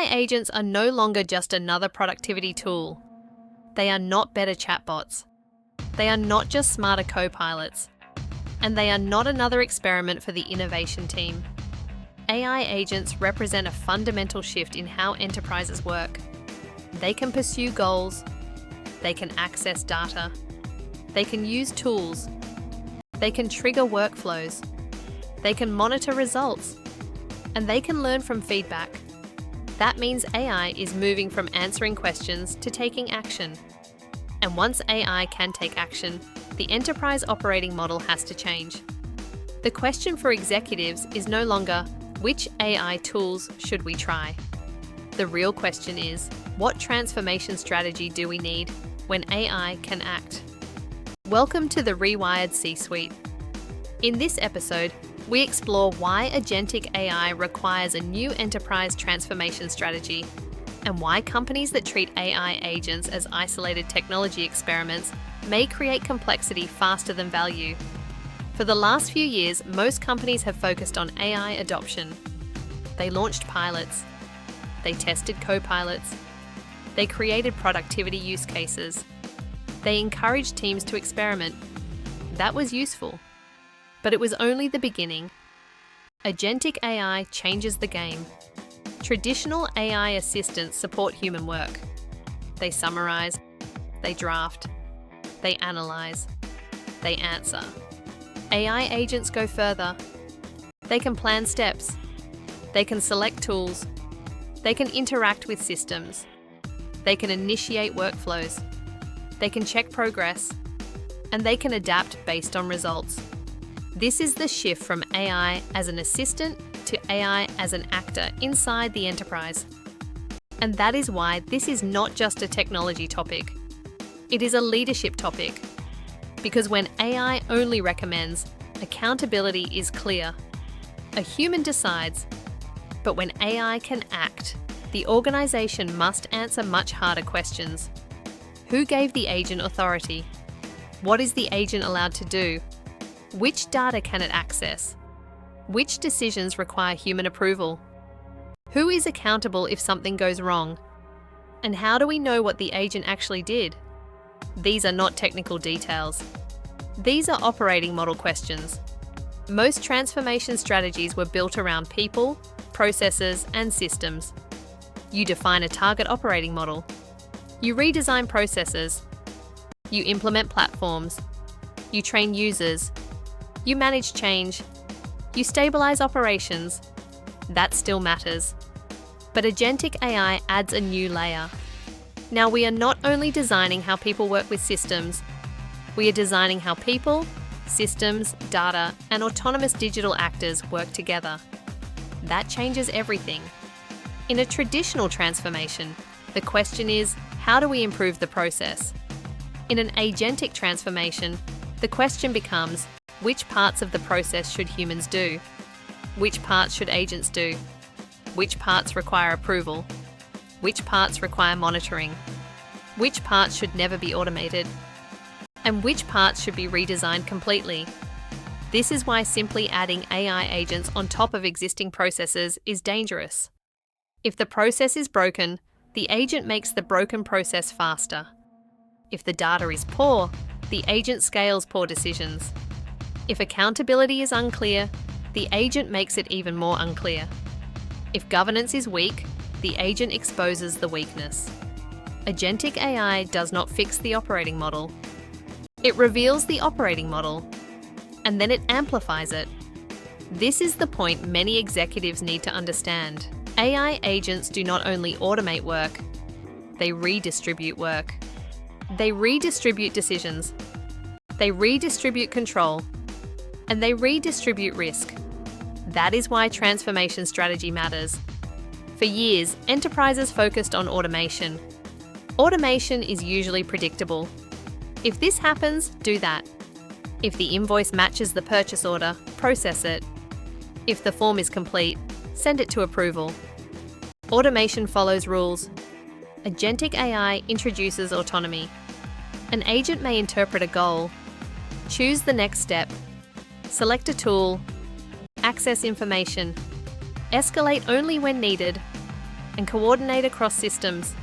agents are no longer just another productivity tool. They are not better chatbots. They are not just smarter co-pilots. And they are not another experiment for the innovation team. AI agents represent a fundamental shift in how enterprises work. They can pursue goals. They can access data. They can use tools. They can trigger workflows. They can monitor results. And they can learn from feedback. That means AI is moving from answering questions to taking action. And once AI can take action, the enterprise operating model has to change. The question for executives is no longer, which AI tools should we try? The real question is, what transformation strategy do we need when AI can act? Welcome to the Rewired C-Suite. In this episode, we explore why Agentic AI requires a new enterprise transformation strategy and why companies that treat AI agents as isolated technology experiments may create complexity faster than value. For the last few years, most companies have focused on AI adoption. They launched pilots. They tested co-pilots. They created productivity use cases. They encouraged teams to experiment. That was useful. But it was only the beginning. Agentic AI changes the game. Traditional AI assistants support human work. They summarize, they draft, they analyze, they answer. AI agents go further. They can plan steps. They can select tools. They can interact with systems. They can initiate workflows. They can check progress. And they can adapt based on results. This is the shift from AI as an assistant to AI as an actor inside the enterprise. And that is why this is not just a technology topic. It is a leadership topic. Because when AI only recommends, accountability is clear. A human decides. But when AI can act, the organization must answer much harder questions. Who gave the agent authority? What is the agent allowed to do? Which data can it access? Which decisions require human approval? Who is accountable if something goes wrong? And how do we know what the agent actually did? These are not technical details. These are operating model questions. Most transformation strategies were built around people, processes, and systems. You define a target operating model. You redesign processes. You implement platforms. You train users. You manage change. You stabilize operations. That still matters. But Agentic AI adds a new layer. Now we are not only designing how people work with systems, we are designing how people, systems, data, and autonomous digital actors work together. That changes everything. In a traditional transformation, the question is, how do we improve the process? In an agentic transformation, the question becomes, which parts of the process should humans do? Which parts should agents do? Which parts require approval? Which parts require monitoring? Which parts should never be automated? And which parts should be redesigned completely? This is why simply adding AI agents on top of existing processes is dangerous. If the process is broken, the agent makes the broken process faster. If the data is poor, the agent scales poor decisions. If accountability is unclear, the agent makes it even more unclear. If governance is weak, the agent exposes the weakness. Agentic AI does not fix the operating model. It reveals the operating model, and then it amplifies it. This is the point many executives need to understand. AI agents do not only automate work, they redistribute work. They redistribute decisions. They redistribute control. And they redistribute risk. That is why transformation strategy matters. For years, enterprises focused on automation. Automation is usually predictable. If this happens, do that. If the invoice matches the purchase order, process it. If the form is complete, send it to approval. Automation follows rules. Agentic AI introduces autonomy. An agent may interpret a goal, choose the next step, select a tool, access information, escalate only when needed, and coordinate across systems.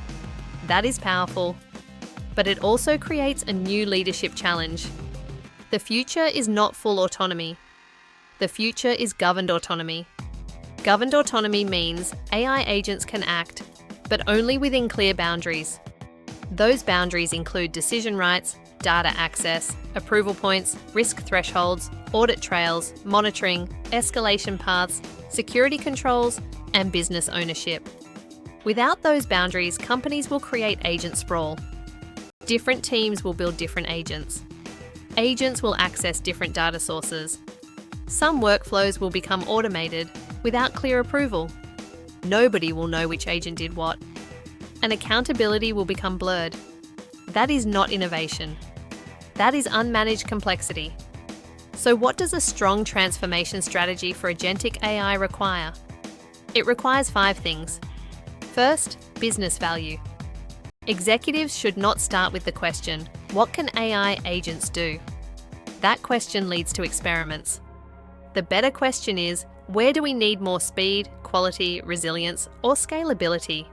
That is powerful. But it also creates a new leadership challenge. The future is not full autonomy. The future is governed autonomy. Governed autonomy means AI agents can act, but only within clear boundaries. Those boundaries include decision rights, data access, approval points, risk thresholds, audit trails, monitoring, escalation paths, security controls, and business ownership. Without those boundaries, companies will create agent sprawl. Different teams will build different agents. Agents will access different data sources. Some workflows will become automated without clear approval. Nobody will know which agent did what. And accountability will become blurred. That is not innovation. That is unmanaged complexity. So what does a strong transformation strategy for Agentic AI require? It requires 5 things. First, business value. Executives should not start with the question, what can AI agents do? That question leads to experiments. The better question is, where do we need more speed, quality, resilience, or scalability?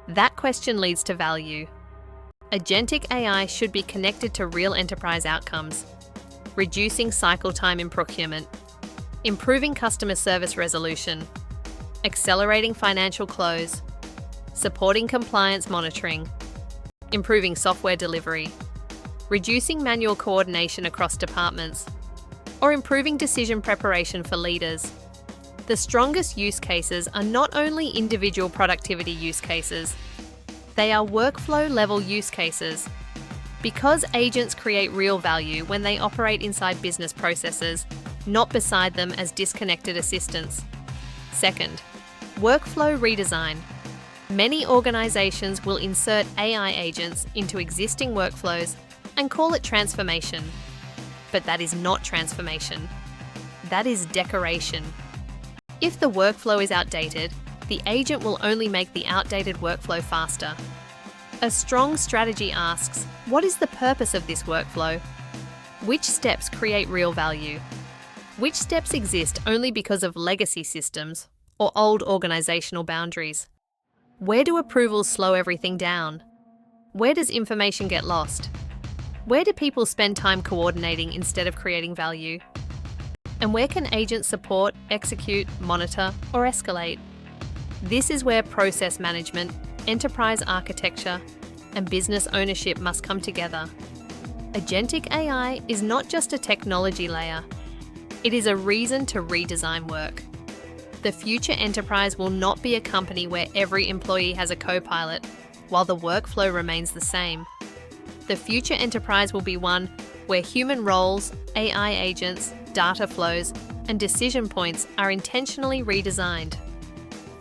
That question leads to value. Agentic AI should be connected to real enterprise outcomes, reducing cycle time in procurement, improving customer service resolution, accelerating financial close, supporting compliance monitoring, improving software delivery, reducing manual coordination across departments, or improving decision preparation for leaders. The strongest use cases are not only individual productivity use cases, they are workflow-level use cases. Because agents create real value when they operate inside business processes, not beside them as disconnected assistants. Second, workflow redesign. Many organizations will insert AI agents into existing workflows and call it transformation. But that is not transformation. That is decoration. If the workflow is outdated, the agent will only make the outdated workflow faster. A strong strategy asks, what is the purpose of this workflow? Which steps create real value? Which steps exist only because of legacy systems or old organizational boundaries? Where do approvals slow everything down? Where does information get lost? Where do people spend time coordinating instead of creating value? And where can agents support, execute, monitor, or escalate? This is where process management, enterprise architecture, and business ownership must come together. Agentic AI is not just a technology layer. It is a reason to redesign work. The future enterprise will not be a company where every employee has a co-pilot, while the workflow remains the same. The future enterprise will be one where human roles, AI agents, data flows, and decision points are intentionally redesigned.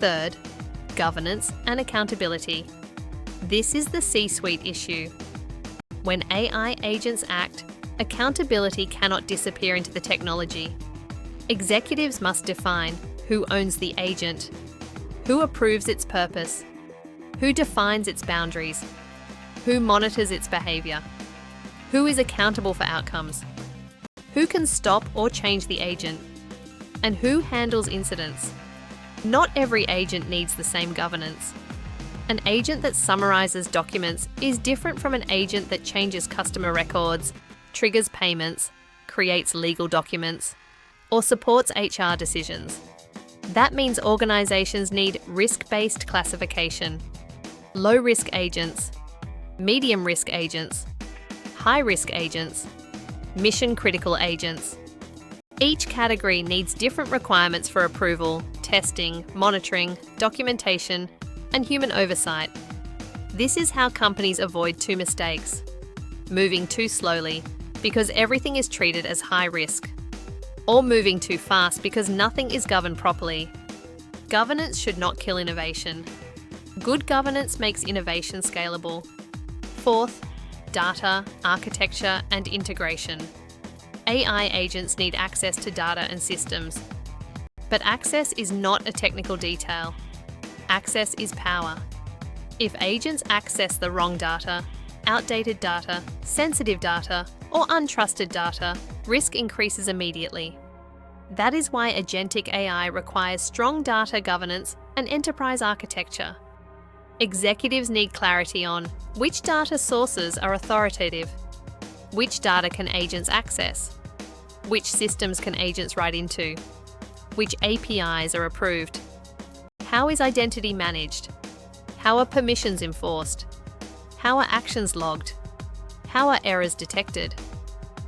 Third, governance and accountability. This is the C-Suite issue. When AI agents act, accountability cannot disappear into the technology. Executives must define who owns the agent, who approves its purpose, who defines its boundaries, who monitors its behavior, who is accountable for outcomes, who can stop or change the agent, and who handles incidents. Not every agent needs the same governance. An agent that summarizes documents is different from an agent that changes customer records, triggers payments, creates legal documents, or supports HR decisions. That means organizations need risk-based classification, low-risk agents, medium-risk agents, high-risk agents, mission-critical agents. Each category needs different requirements for approval, testing, monitoring, documentation, and human oversight. This is how companies avoid 2 mistakes: moving too slowly because everything is treated as high risk, or moving too fast because nothing is governed properly. Governance should not kill innovation. Good governance makes innovation scalable. Fourth, data, architecture, and integration. AI agents need access to data and systems. But access is not a technical detail. Access is power. If agents access the wrong data, outdated data, sensitive data, or untrusted data, risk increases immediately. That is why Agentic AI requires strong data governance and enterprise architecture. Executives need clarity on which data sources are authoritative, which data can agents access, which systems can agents write into, which APIs are approved, how is identity managed, how are permissions enforced, how are actions logged, how are errors detected.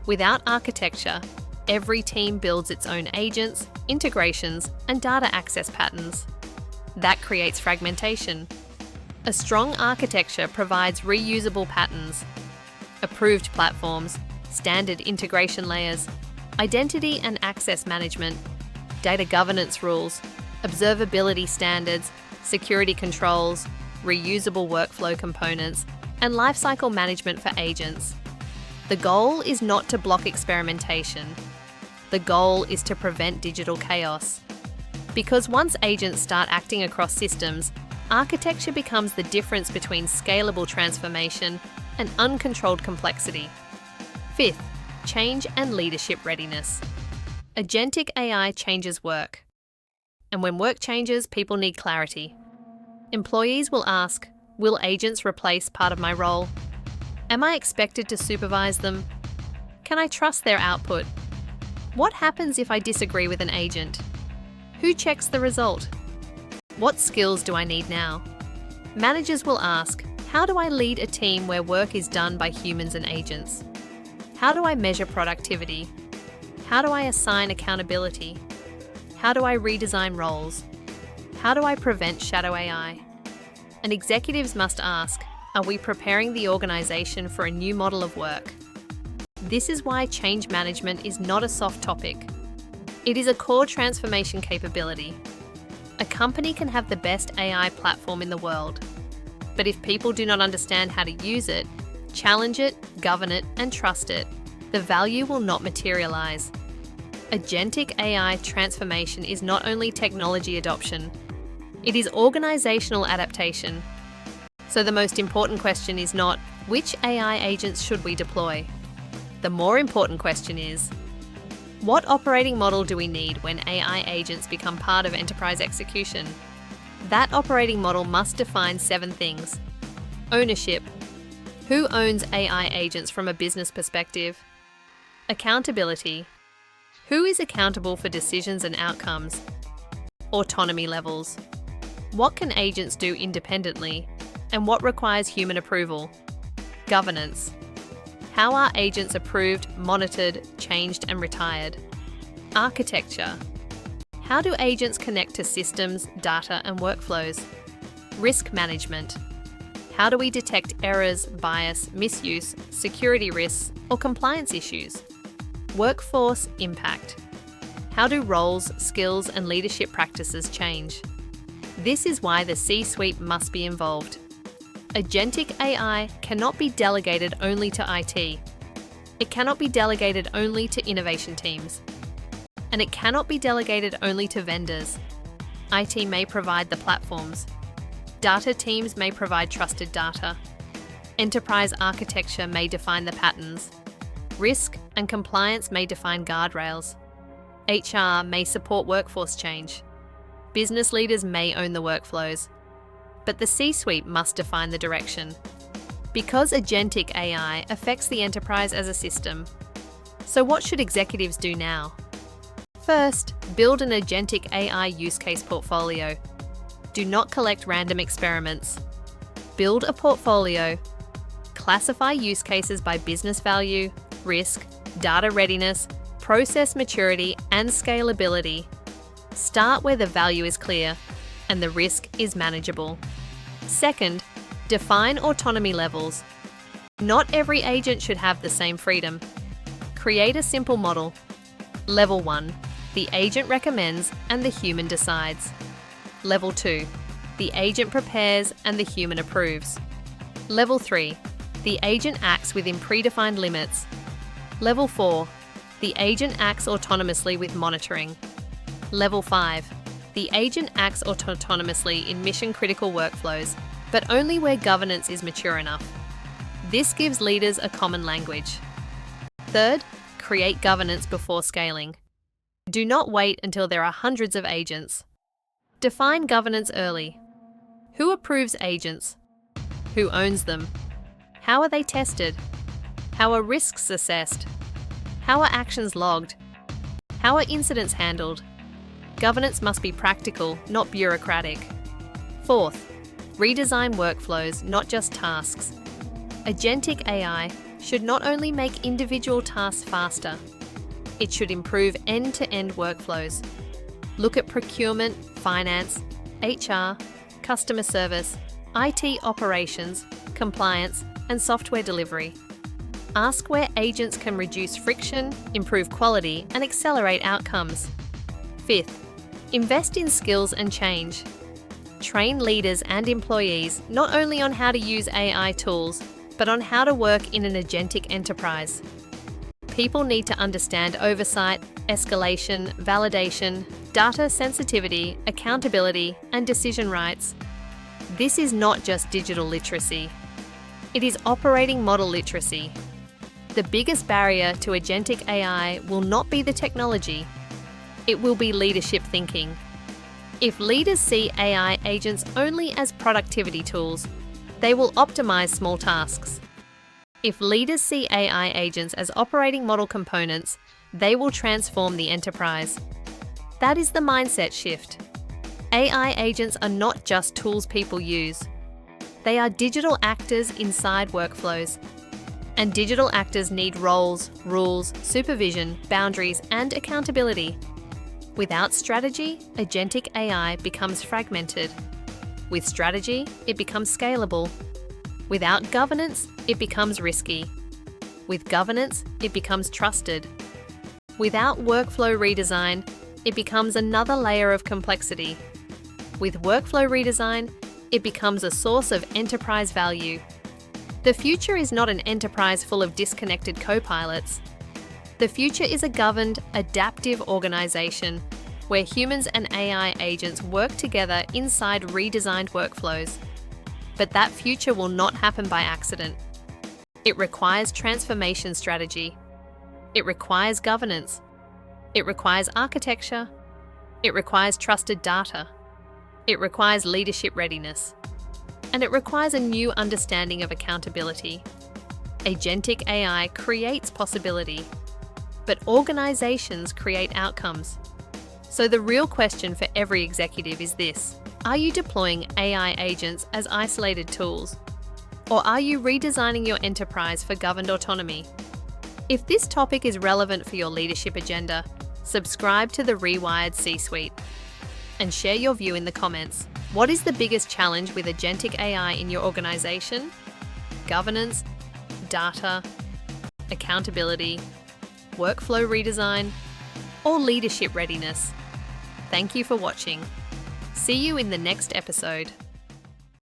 Without architecture, every team builds its own agents, integrations, and data access patterns. That creates fragmentation. A strong architecture provides reusable patterns, approved platforms, standard integration layers, identity and access management, data governance rules, observability standards, security controls, reusable workflow components, and lifecycle management for agents. The goal is not to block experimentation. The goal is to prevent digital chaos. Because once agents start acting across systems, architecture becomes the difference between scalable transformation and uncontrolled complexity. Fifth, change and leadership readiness. Agentic AI changes work. And when work changes, people need clarity. Employees will ask, will agents replace part of my role? Am I expected to supervise them? Can I trust their output? What happens if I disagree with an agent? Who checks the result? What skills do I need now? Managers will ask, how do I lead a team where work is done by humans and agents? How do I measure productivity? How do I assign accountability? How do I redesign roles? How do I prevent shadow AI? And executives must ask, are we preparing the organization for a new model of work? This is why change management is not a soft topic. It is a core transformation capability. A company can have the best AI platform in the world, but if people do not understand how to use it, challenge it, govern it, and trust it, the value will not materialize. Agentic AI transformation is not only technology adoption, it is organizational adaptation. So the most important question is not, which AI agents should we deploy? The more important question is, what operating model do we need when AI agents become part of enterprise execution? That operating model must define 7 things. Ownership. Who owns AI agents from a business perspective? Accountability. Who is accountable for decisions and outcomes? Autonomy levels. What can agents do independently, and what requires human approval? Governance. How are agents approved, monitored, changed, and retired? Architecture. How do agents connect to systems, data, and workflows? Risk management. How do we detect errors, bias, misuse, security risks, or compliance issues? Workforce impact. How do roles, skills, and leadership practices change? This is why the C-Suite must be involved. Agentic AI cannot be delegated only to IT. It cannot be delegated only to innovation teams. And it cannot be delegated only to vendors. IT may provide the platforms. Data teams may provide trusted data. Enterprise architecture may define the patterns. Risk and compliance may define guardrails. HR may support workforce change. Business leaders may own the workflows. But the C-Suite must define the direction. Because agentic AI affects the enterprise as a system. So what should executives do now? First, build an agentic AI use case portfolio. Do not collect random experiments. Build a portfolio. Classify use cases by business value, risk, data readiness, process maturity, and scalability. Start where the value is clear and the risk is manageable. Second, define autonomy levels. Not every agent should have the same freedom. Create a simple model. Level 1, the agent recommends and the human decides. Level 2, the agent prepares and the human approves. Level 3, the agent acts within predefined limits. Level 4, the agent acts autonomously with monitoring. Level 5, the agent acts autonomously in mission-critical workflows, but only where governance is mature enough. This gives leaders a common language. Third, create governance before scaling. Do not wait until there are hundreds of agents. Define governance early. Who approves agents? Who owns them? How are they tested? How are risks assessed? How are actions logged? How are incidents handled? Governance must be practical, not bureaucratic. Fourth, redesign workflows, not just tasks. Agentic AI should not only make individual tasks faster, it should improve end-to-end workflows. Look at procurement, finance, HR, customer service, IT operations, compliance, and software delivery. Ask where agents can reduce friction, improve quality, and accelerate outcomes. Fifth, invest in skills and change. Train leaders and employees not only on how to use AI tools, but on how to work in an agentic enterprise. People need to understand oversight, escalation, validation, data sensitivity, accountability, and decision rights. This is not just digital literacy. It is operating model literacy. The biggest barrier to agentic AI will not be the technology. It will be leadership thinking. If leaders see AI agents only as productivity tools, they will optimize small tasks. If leaders see AI agents as operating model components, they will transform the enterprise. That is the mindset shift. AI agents are not just tools people use. They are digital actors inside workflows. And digital actors need roles, rules, supervision, boundaries, and accountability. Without strategy, agentic AI becomes fragmented. With strategy, it becomes scalable. Without governance, it becomes risky. With governance, it becomes trusted. Without workflow redesign, it becomes another layer of complexity. With workflow redesign, it becomes a source of enterprise value. The future is not an enterprise full of disconnected co-pilots. The future is a governed, adaptive organization where humans and AI agents work together inside redesigned workflows. But that future will not happen by accident. It requires transformation strategy. It requires governance. It requires architecture. It requires trusted data. It requires leadership readiness. And it requires a new understanding of accountability. Agentic AI creates possibility, but organizations create outcomes. So the real question for every executive is this: are you deploying AI agents as isolated tools? Or are you redesigning your enterprise for governed autonomy? If this topic is relevant for your leadership agenda, subscribe to the Rewired C-Suite and share your view in the comments. What is the biggest challenge with agentic AI in your organization? Governance, data, accountability, workflow redesign, or leadership readiness? Thank you for watching. See you in the next episode.